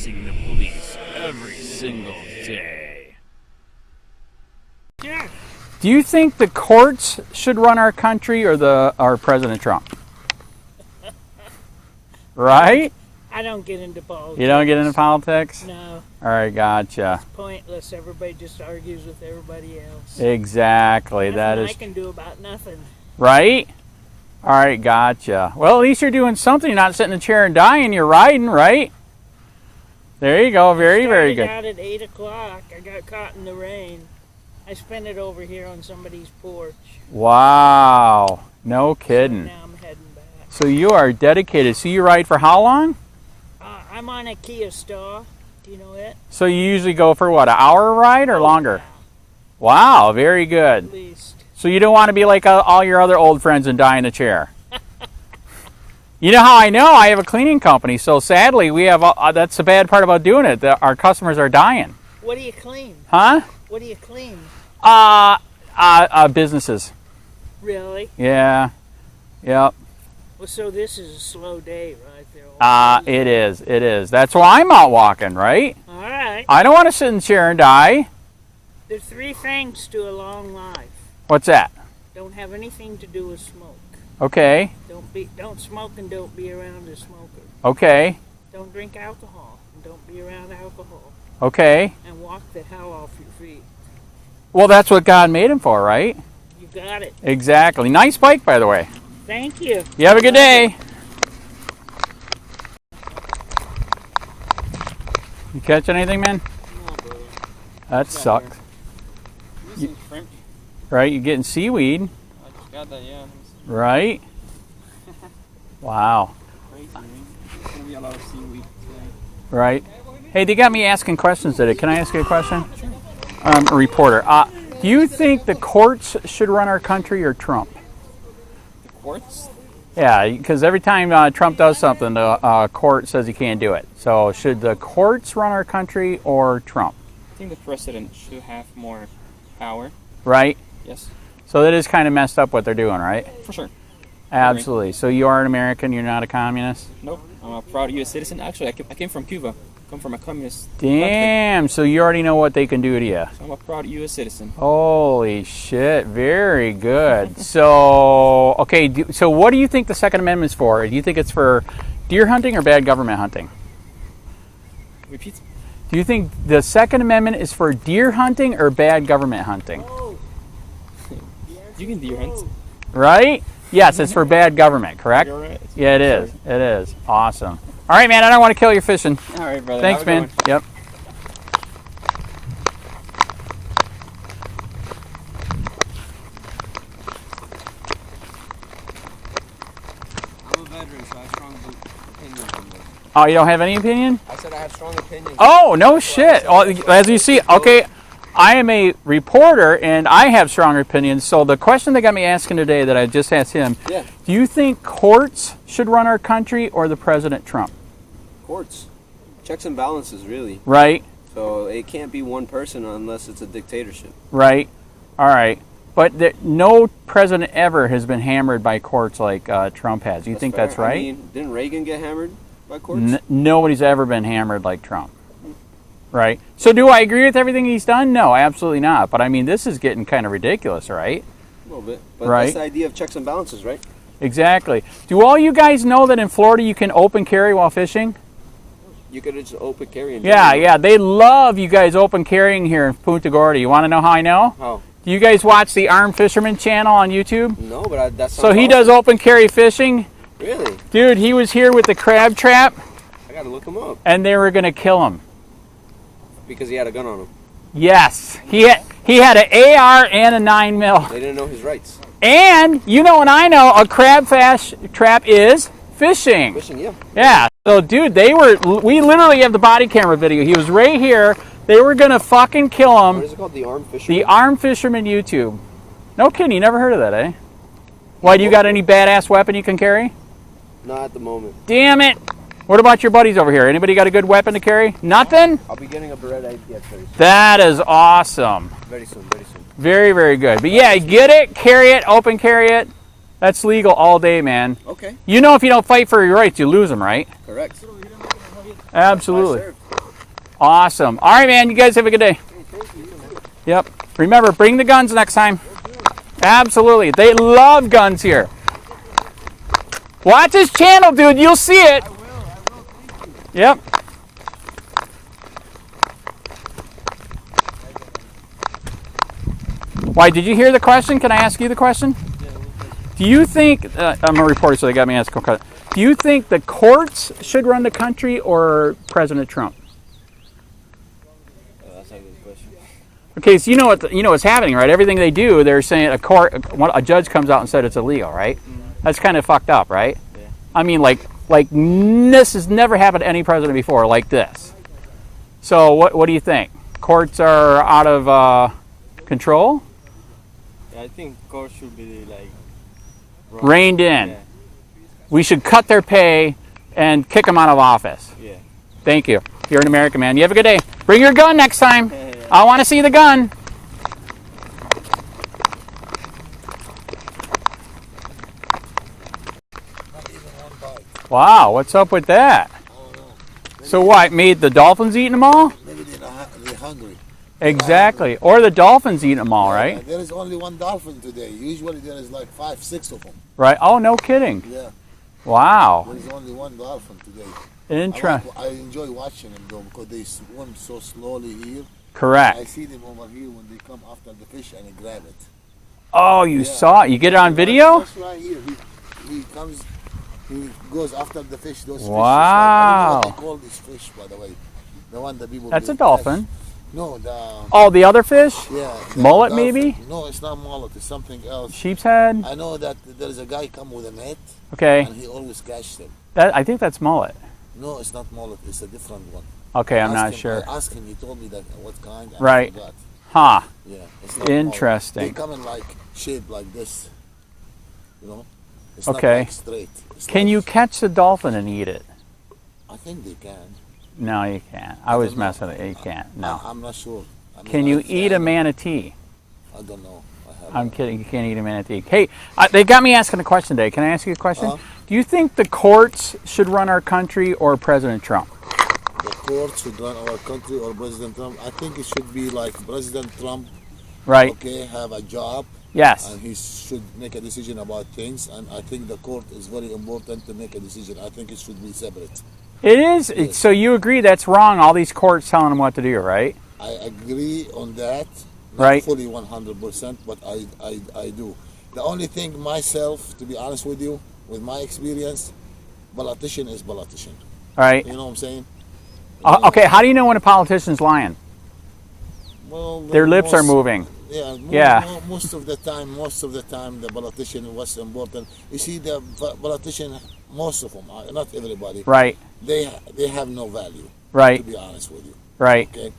facing the police every single day. Yeah. Do you think the courts should run our country or President Trump? Right? I don't get into politics. You don't get into politics? No. All right, gotcha. It's pointless. Everybody just argues with everybody else. Exactly. Nothing I can do about nothing. Right? All right, gotcha. Well, at least you're doing something. You're not sitting in a chair and dying. You're riding, right? There you go. Very, very good. I started out at 8 o'clock. I got caught in the rain. I spent it over here on somebody's porch. Wow. No kidding. So now I'm heading back. So you are dedicated. So you ride for how long? I'm on a Kia Star. Do you know it? So you usually go for what, an hour ride or longer? Yeah. Wow, very good. At least. So you don't want to be like all your other old friends and die in a chair. You know how I know? I have a cleaning company, so sadly we have. That's the bad part about doing it. Our customers are dying. What do you clean? Huh? What do you clean? Businesses. Really? Yeah. Yep. Well, so this is a slow day right there. It is. It is. That's why I'm out walking, right? All right. I don't want to sit in the chair and die. There's 3 things to a long life. What's that? Don't have anything to do with smoke. Okay. Don't smoke and don't be around a smoker. Okay. Don't drink alcohol and don't be around alcohol. Okay. And walk the hell off your feet. Well, that's what God made him for, right? You got it. Exactly. Nice bike, by the way. Thank you. You have a good day. You catch anything, man? No, brother. That sucks. Some shrimp. Right? You're getting seaweed. I just got that, yeah. Right? Wow. Crazy, man. There's gonna be a lot of seaweed today. Right. Hey, they got me asking questions today. Can I ask you a question? A reporter. Do you think the courts should run our country or Trump? The courts? Yeah, because every time Trump does something, the court says he can't do it. So should the courts run our country or Trump? I think the president should have more power. Right? Yes. So that is kind of messed up what they're doing, right? For sure. Absolutely. So you are an American, you're not a communist? Nope. I'm a proud U.S. citizen. Actually, I came from Cuba. I come from a communist Damn, country. so you already know what they can do to you. So I'm a proud U.S. citizen. Holy shit, very good. So, okay, so what do you think the Second Amendment is for? Do you think it's for deer hunting or bad government hunting? Repeat. Do you think the Second Amendment is for deer hunting or bad government hunting? Oh. You can deer hunt. Right? Yes, it's for bad government, correct? You're right. Yeah, it is. It is. Awesome. All right, man, I don't want to kill your fishing. All right, brother. Thanks, Have a good man. one. Yep. I'm a veteran, so I have strong opinions on this. Oh, you don't have any opinion? I said I have strong opinions. Oh, no shit. Oh, as you see, okay, I am a reporter and I have strong opinions. So the question that got me asking today that I just asked him, Yeah. do you think courts should run our country or the President Trump? Courts. Checks and balances, really. Right, So it can't be one person unless it's a dictatorship. right, all right. But no president ever has been hammered by courts like Trump has. Do you think fair. that's right? I mean, didn't Reagan get hammered by courts? Nobody's ever been hammered like Trump. Right. So do I agree with everything he's done? No, absolutely not. But I mean, this is getting kind of ridiculous, right? A little bit. But Right. that's the idea of checks and balances, right? Exactly. Do all you guys know that in Florida you can open carry while fishing? You could just open carry and Yeah, yeah. They love you guys open carrying here in Punta Gorda. You want to know how I know? How? Do you guys watch the Armed Fisherman channel on YouTube? No, but that's So he does open carry fishing. Really? Dude, he was here with the crab trap I gotta look him up and they were going to kill him. because he had a gun on him. Yes. He had an AR and a 9mm. They didn't know his rights. And you know and I know a crab trap is fishing. Fishing, yeah. Yeah. So dude, we literally have the body camera video. He was right here. They were going to fucking kill him. What is it called? The armed fisherman? The Armed Fisherman YouTube. No kidding, you never heard of that, eh? Why, do you got any badass weapon you can carry? Not at the moment. Damn it! What about your buddies over here? Anybody got a good weapon to carry? Nothing? I'll be getting a Beretta APX very soon. That is awesome. Very soon, very soon. Very, very good. But yeah, get it, carry it, open carry it. That's legal all day, man. Okay, You know if you don't fight for your rights, you lose them, right? correct. Absolutely. Awesome. All right, man. You guys have a good day. Yep. Remember, bring the guns next time. Absolutely. They love guns here. Watch his channel, dude. You'll see it. Yep. Why, did you hear the question? Can I ask you the question? Do you think, I'm a reporter, so they got me asking a question. Do you think the courts should run the country or President Trump? That's a good question. Okay, so you know what's happening, right? Everything they do, they're saying a judge comes out and said it's illegal, right? That's kind of fucked up, right? Yeah. I mean, like this has never happened to any president before, like this. So what do you think? Courts are out of control? Yeah, I think courts should be like Reined in. Yeah. We should cut their pay and kick them out of office. Yeah. Thank you. You're an American, man. You have a good day. Bring your gun next time. I want to see the gun. Wow, what's up with that? So what, made the dolphins eating them all? Maybe they're hungry. Exactly. Or the dolphins eating them all, right? There is only one dolphin today. Usually there is like 5, 6 of them. Right. Oh, no kidding. Yeah. Wow. There is only one dolphin today. Interesting. I enjoy watching them though because they swim so slowly here. I Correct. see them over here when they come after the fish and they grab it. Oh, you saw it. You get it on video? That's right here. He comes, he goes after the fish. Those Wow. fish. I don't know what they call this fish, by the way. The one that people. That's a catch. dolphin. No, the. Oh, the other fish? Yeah. Mullet, dolphin. maybe? No, it's not mullet. It's something else. Sheep's head? I know that there is a guy come with a net Okay. and he always catch them. I think that's mullet. No, it's not mullet. It's a different one. Okay, I'm Asked not him- sure. I asked him. He told me that what kind. And Right. I forgot. Huh. Yeah. It's not mullet. Interesting. They come in like shape like this. You know. It's Okay. Not like straight. It's Can like- you catch the dolphin and eat it? I think they can. No, you can't. I was don't know. messing with it. You can't. No. I'm not sure. I mean, Can you I- eat a manatee? I don't know. I haven't. I'm kidding. You can't eat a manatee. Hey, they got me asking a question today. Can I ask you a question? Uh-huh. Do you think the courts should run our country or President Trump? The court should run our country or President Trump. I think it should be like President Trump. Right. Okay, have a job. Yes. And he should make a decision about things. And I think the court is very important to make a decision. I think it should be separate. It is. Yes. So you agree that's wrong? All these courts telling them what to do, right? I agree on that. Not Right. fully 100%, but I do. The only thing myself, to be honest with you, with my experience, politician is politician. Right. You know what I'm saying? Okay. How do you know when a politician's lying? Well, Their lips are moving. Yeah, Yeah. most of the time, the politician was important. You see, the politician, most of them, not everybody, Right. they have no value. Right. To be honest with you, Right. okay. And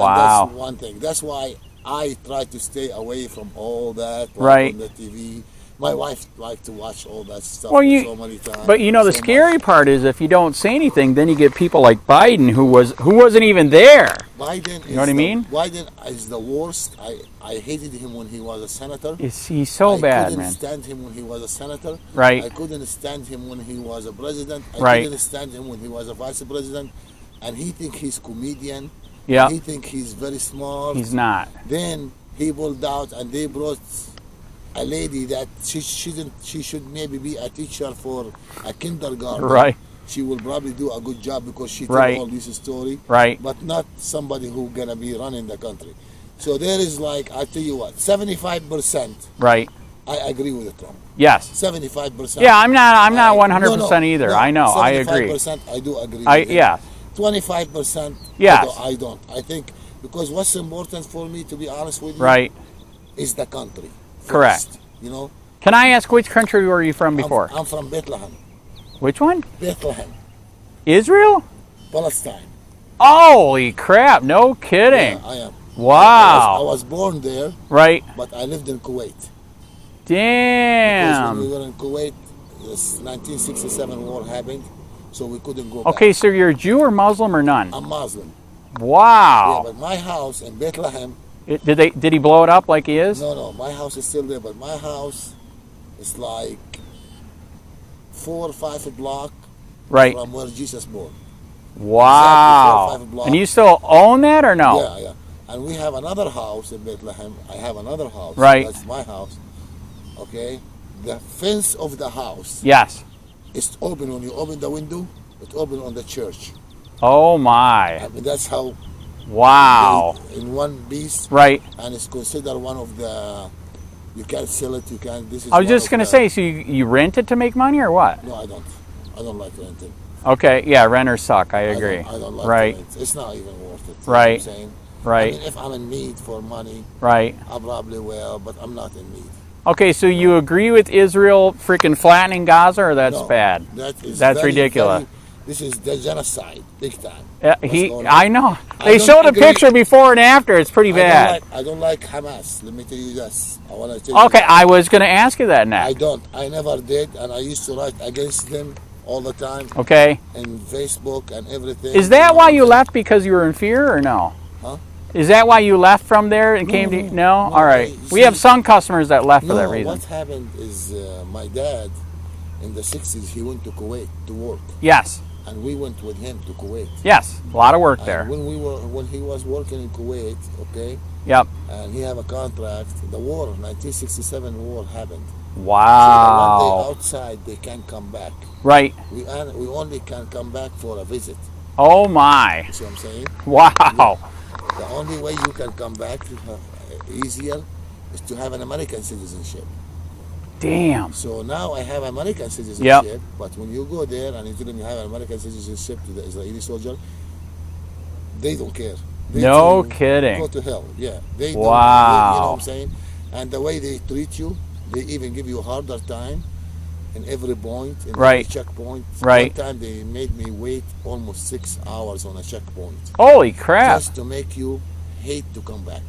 Wow. That's one thing. That's why I try to stay away from all that. Right. On the TV. My wife likes to watch all that stuff Well, you- so many times. But you know the so scary much. part is if you don't say anything, then you get people like Biden who wasn't even there. Biden. You know what I mean? Biden is the worst. I hated him when he was a senator. He's so I bad, couldn't man. stand him when he was a senator. Right. I couldn't stand him when he was a president. I Right. couldn't stand him when he was a vice president. And he think he's comedian. Yeah. He think he's very smart. He's not. Then he pulled out and they brought a lady that she should maybe be a teacher for a kindergarten. Right. She will probably do a good job because she Right. told all this story. Right. But not somebody who gonna be running the country. So there is like, I tell you what, 75% Right. I agree with Trump. Yes. 75%. Yeah, I'm not 100% No, either. no, I know. I agree. 75% I do agree I with him. yeah. 25% Yes. I don't. I think because what's important for me, to be honest with you, Right. is the country. Correct. First, you know? Can I ask which country were you from before? I'm from Bethlehem. Which one? Bethlehem, Israel? Palestine. Holy crap! No kidding. Yeah, I am. I Wow. was born there, Right. but I lived in Kuwait. Because when we Damn. were in Kuwait, this 1967 war happened, so we couldn't go back. Okay, so you're a Jew or Muslim or none? I'm Muslim. Yeah, Wow. but my house in Bethlehem, Did he blow it up like he is? no, my house is still there, but my house is like 4 or 5 block Right. from where Jesus born. Wow. Exactly 4 or 5 blocks. And you still own that or no? Yeah, yeah. And we have another house in Bethlehem. I have another house. Right. That's my house. Okay. The fence of the house Yes. is open. When you open the window, it's open on the church. Oh my. I mean, that's how. Wow. In one piece. Right. And it's considered one of the. You can't sell it. You can't. This is. I was one just of going to the- say, so you rent it to make money or what? No, I don't. I don't like renting. Okay, yeah, renters suck. I agree. I don't like right. to rent. It's not even worth it. You know Right. what I'm saying? Right. I mean, if I'm in need for money, Right. I probably will, but I'm not in need. Okay, so you agree with Israel freaking flattening Gaza, or that's No, bad? That's That's ridiculous. This is the genocide, big time. I know. I They don't showed a agree. picture before and after. It's pretty bad. I don't like Hamas. Let me tell you this. I want to tell you. Okay, I was going to ask you that I next. don't. I never did, and I used to write against them all the time Okay. in Facebook and everything. Is that why you left, because you were in fear, or no? Huh? Is that why you left from there and came to? No? All right. We have some customers that left for that No, reason. what happened is my dad, in the 60s, he went to Kuwait to work, Yes. and we went with him to Kuwait. Yes. A lot of work And there. when he was working in Kuwait, okay, Yep. and he have a contract, the war, 1967 war happened. So one Wow. day outside, they can't come back. Right. We only can come back for a visit. Oh my. You see what I'm saying? Wow. The only way you can come back easier is to have an American citizenship. Damn. So now I have American citizenship, but when you go there and you tell them you have an American citizenship to the Israeli soldier, they don't care. They No tell you, kidding. Go to hell. Yeah. They don't, Wow. you know what I'm saying? And the way they treat you, they even give you a harder time in every point, in Right. every checkpoint. Right. One time they made me wait almost 6 hours on a checkpoint Holy crap. just to make you hate to come back.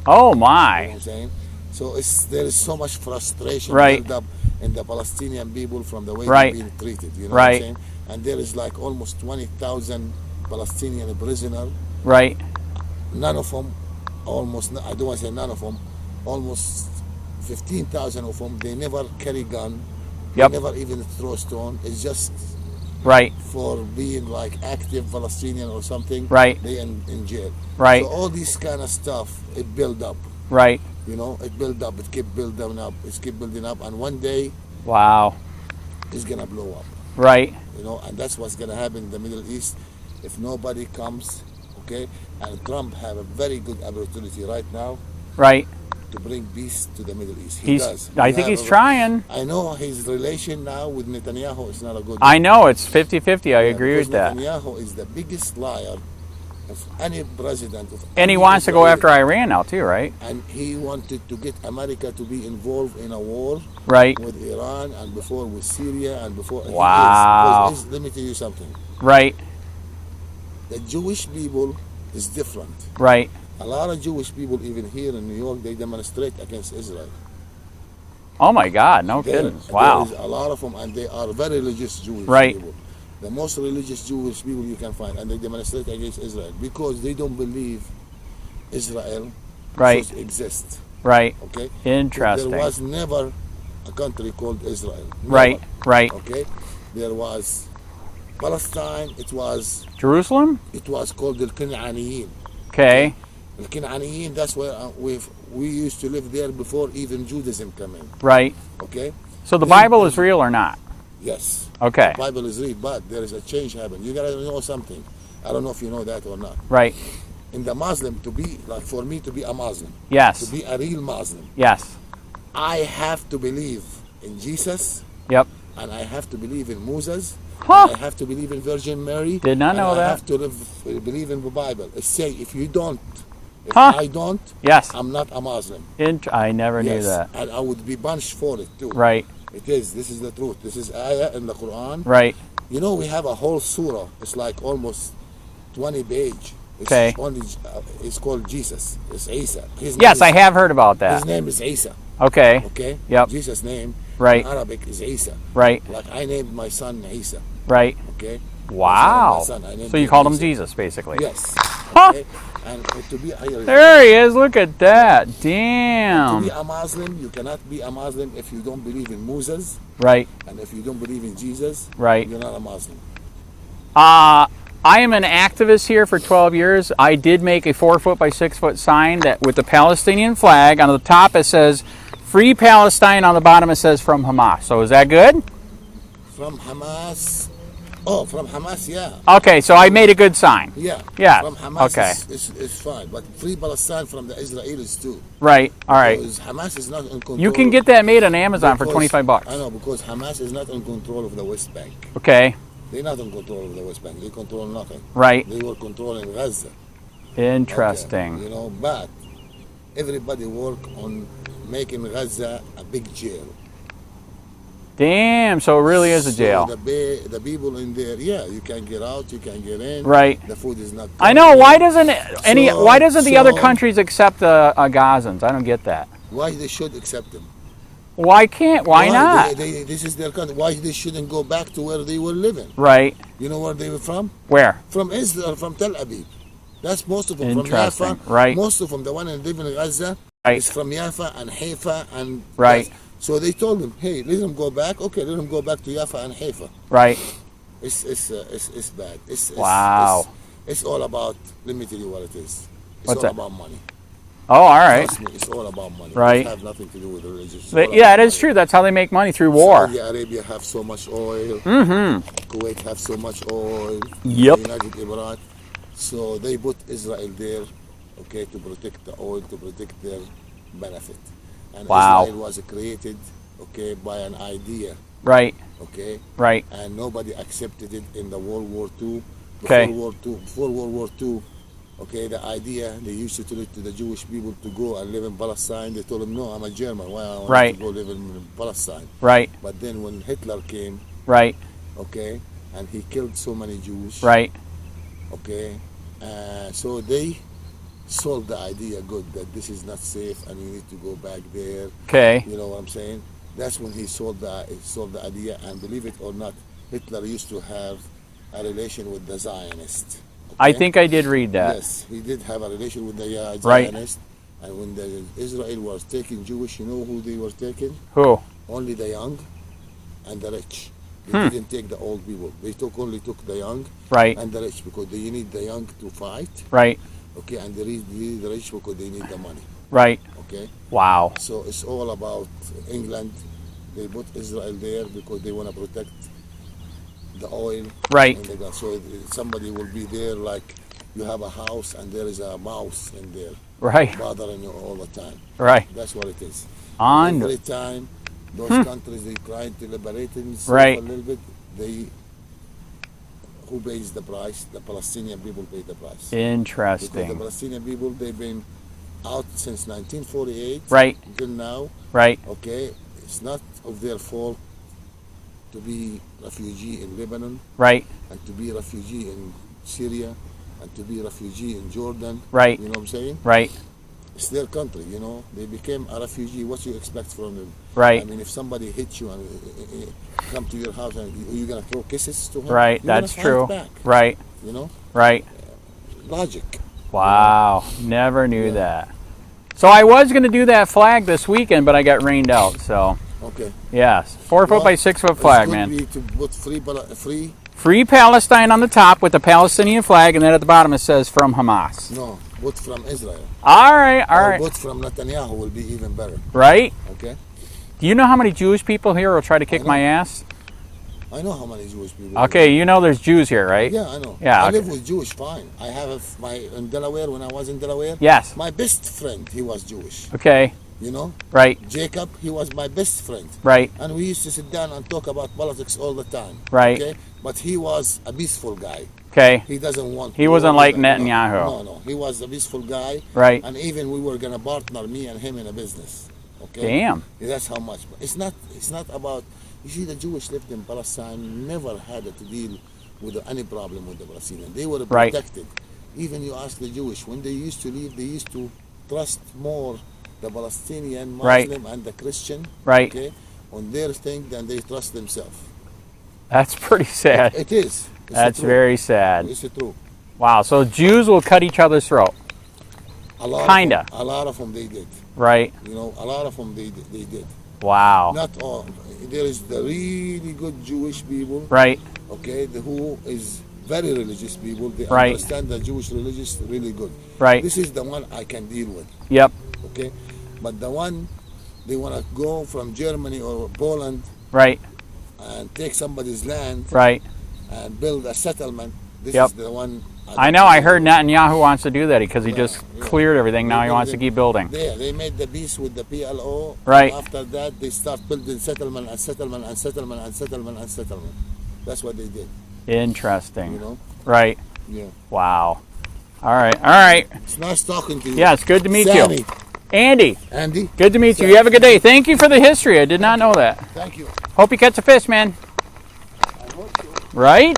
Oh You know my. what I'm saying? So there is so much frustration Right. built up in the Palestinian people from the way Right. they're being treated. You know Right. what I'm saying? And there is like almost 20,000 Palestinian prisoners. Right. None of them, I don't want to say none of them, almost 15,000 of them, they never carry gun. Yep. They never even throw stone. It's just Right. for being like active Palestinian or something. Right. They in jail. Right. So all this kind of stuff, it build up. Right. You know, it build up. It keep building up. It keep building up, and one day Wow. it's gonna blow up. Right. You know, and that's what's gonna happen in the Middle East if nobody comes. Okay, and Trump have a very good opportunity right now Right. to bring peace to the Middle East. He He's. does. I He think have he's a- trying. I know his relation now with Netanyahu is not a good. I know it's 50-50. I agree because with that. Netanyahu is the biggest liar of any president. Of And he any wants to go Israeli. after Iran now too, right? And he wanted to get America to be involved in a war Right. with Iran and before with Syria and before. he is. Wow. Because let me tell you something. Right. The Jewish people is different. Right. A lot of Jewish people, even here in New York, they demonstrate against Israel. Oh my God. No kidding. Wow. There is a lot of them, and they are very religious Jewish Right. people. The most religious Jewish people you can find, and they demonstrate against Israel because they don't believe Israel Right. should exist. Right. Okay. Interesting. There was never a country called Israel. Never. Right. Right. Okay. There was Palestine. It was Jerusalem. called the Cananiyin. Okay. The Cananiyin. That's where we used to live there before even Judaism came in. Right. Okay. So the Then- Bible is real or not? Yes. Okay. The Bible is real, but there is a change happened. You gotta know something. I don't know if you know that or not. Right. In the Muslim, to be like for me to be a Muslim, to Yes. be a real Muslim, Yes. I have to believe in Jesus, Yep. and I have to believe in Moses. Huh. And I have to believe in Virgin Mary. Did not know and I that. have to believe in the Bible. It say if you don't, if Huh. I don't, Yes. I'm not a Muslim. I never knew Yes, that. and I would be punished for it too. Right. It is. This is the truth. This is ayah in the Quran. Right. You know, we have a whole surah. It's like almost 20 page. It's Okay. only, it's called Jesus. It's Isa. His name Yes, is, I have heard about His that. name is Isa. Okay. Okay. Yep. Jesus' name Right. in Arabic is Isa. Right. Like I named my son Isa. Right. Okay. Wow. My son, I named So you called him Isa. Jesus, basically. Yes. Huh. Okay. And to be There he is. Look at that. to Damn. be a Muslim, you cannot be a Muslim if you don't believe in Moses, Right. and if you don't believe in Jesus, Right. you're not a Muslim. I am an activist here for 12 years. I did make a 4-foot by 6-foot sign that with the Palestinian flag. On the top it says Free Palestine. On the bottom it says from Hamas. So is that good? From Hamas. Oh, from Hamas, yeah. Okay, so I made a good sign. Yeah. Yeah, From Hamas okay. is fine. But Free Palestine from the Israelis too. Right, all right. Because Hamas is not in control. You can get that made on Amazon for 25 bucks. I know, because Hamas is not in control of the West Bank. Okay, They're not in control of the West Bank. They control nothing. right. They were controlling Gaza. Interesting. Okay, you know, but everybody work on making Gaza a big jail. Damn, so it really is a So jail. the people in there, yeah, you can get out, you can get in. Right. The food is not. I know, why doesn't the other So- countries accept Gazans? I don't get that. Why they should accept them? Why not? This is their country. Why they shouldn't go back to where they were living? Right. You know where they were from? Where? From Israel, from Tel Aviv. That's most of them. Interesting, From Jaffa. right. Most of them, the one that live in Gaza, Right. is from Jaffa and Haifa and. Right. So they told them, hey, let them go back. Okay, let them go back to Jaffa and Haifa. Right. It's bad. Wow. It's all about. Let me tell you what it is. It's What's all that? about money. Oh, all right. Trust me, it's all about money. Right. It has nothing to do with religion. It's But all yeah, about it is money. true. That's how they make money, through war. Saudi Arabia have so much oil. Mm-hmm. Kuwait have so much oil. Yep. The United Emirates. So they put Israel there, okay, to protect the oil, to protect their benefit. And Wow. Israel was created, okay, by an idea, Right. okay, Right. and nobody accepted it in the World War II. Okay. Before World War II, okay, the idea they used to tell it to the Jewish people to go and live in Palestine. They told them, no, I'm a German. Why I want Right. to go live in Palestine? Right. But then when Hitler came, Right. okay, and he killed so many Jews, Right. okay, so they sold the idea good that this is not safe and you need to go back there. Okay. You know what I'm saying? That's when he sold the idea, and believe it or not, Hitler used to have a relation with the Zionists. I okay? think I did read that. Yes, he did have a relation with the Right. Zionists. And when the Israel was taking Jewish, you know who they were taking? Who? Only the young and the rich. They didn't take the old people. They only took the young Right. and the rich, because they need the young to fight. Right. Okay, and they need the rich because they need the money. Right. Okay, Wow. so it's all about England. They put Israel there because they want to protect the oil. Right. And so somebody will be there, like you have a house and there is a mouse in there Right. bothering you all the time. Right. That's what it is. On. Every time those countries they trying to liberate themselves Right. a little bit, who pays the price? The Palestinian people pay the price. Because the Interesting. Palestinian people, they've been out since 1948 Right. until now. Right. Okay, it's not of their fault to be refugee in Lebanon, Right. and to be refugee in Syria, and to be refugee in Jordan. Right. You know what I'm saying? Right. It's their country, you know. They became a refugee. What you expect from them? Right. I mean, if somebody hits you and come to your house, and you're gonna throw kisses to him, Right. You're gonna That's fight true. Back, Right. you know, Right. logic. Wow. Never knew Yeah. that. So I was going to do that flag this weekend, but I got rained out. So Okay. yes, 4-foot by 6-foot flag, It man. could be to put free. Free Palestine on the top with the Palestinian flag, and then at the bottom it says from Hamas. No, put from Israel. All right. All Or right. put from Netanyahu will be even better. Right. Okay. Do you know how many Jewish people here will try to kick I know. my ass? I know how many Jewish people. Okay, you know there's Jews here, right? Yeah, I know. Yeah, I okay. live with Jewish, fine. I have in Delaware, when I was in Delaware. Yes. My best friend, he was Jewish. Okay. You know, Right. Jacob, he was my best friend. Right. And we used to sit down and talk about politics all the time. Right. Okay. But he was a peaceful guy. Okay. He doesn't want. He wasn't like no, Netanyahu. No. He was a peaceful guy. Right. And even we were gonna partner, me and him, in a business. Okay. Damn. Yeah, that's how much. But it's not about. You see, the Jewish left in Palestine never had to deal with any problem with the Palestinians. They were Right. protected. Even you ask the Jewish, when they used to leave, they used to trust more the Palestinian Right. Muslim and the Christian, Right. okay, on their thing than they trust themselves. That's pretty sad. It is. It's That's the truth. very sad. It's the truth. Wow. So Jews will cut each other's throat. A lot Kinda. A lot of them they did. Right. You know, a lot of them they did. Wow. Not all. There is the really good Jewish people, Right. okay, who is very religious people. They Right. understand the Jewish religious really good. Right. This is the one I can deal with. Yep. Okay, but the one they want to go from Germany or Poland Right. and take somebody's land Right. and build a settlement. This Yep. is the one. I know. I heard Netanyahu wants to do that because he just yeah. cleared everything. Now he wants to keep building. They made the peace with the PLO. Right. After that, they start building settlement and settlement and settlement and settlement and settlement. That's what they did. Interesting. You know. Right. Yeah. Wow. All right. All right. It's nice talking to you. Yeah, it's good to meet Sammy. you. Andy, Andy. good to meet you. You have a good day. Thank you for the history. I did not know that. Thank you. Hope you catch a fish, man. I hope so. Right?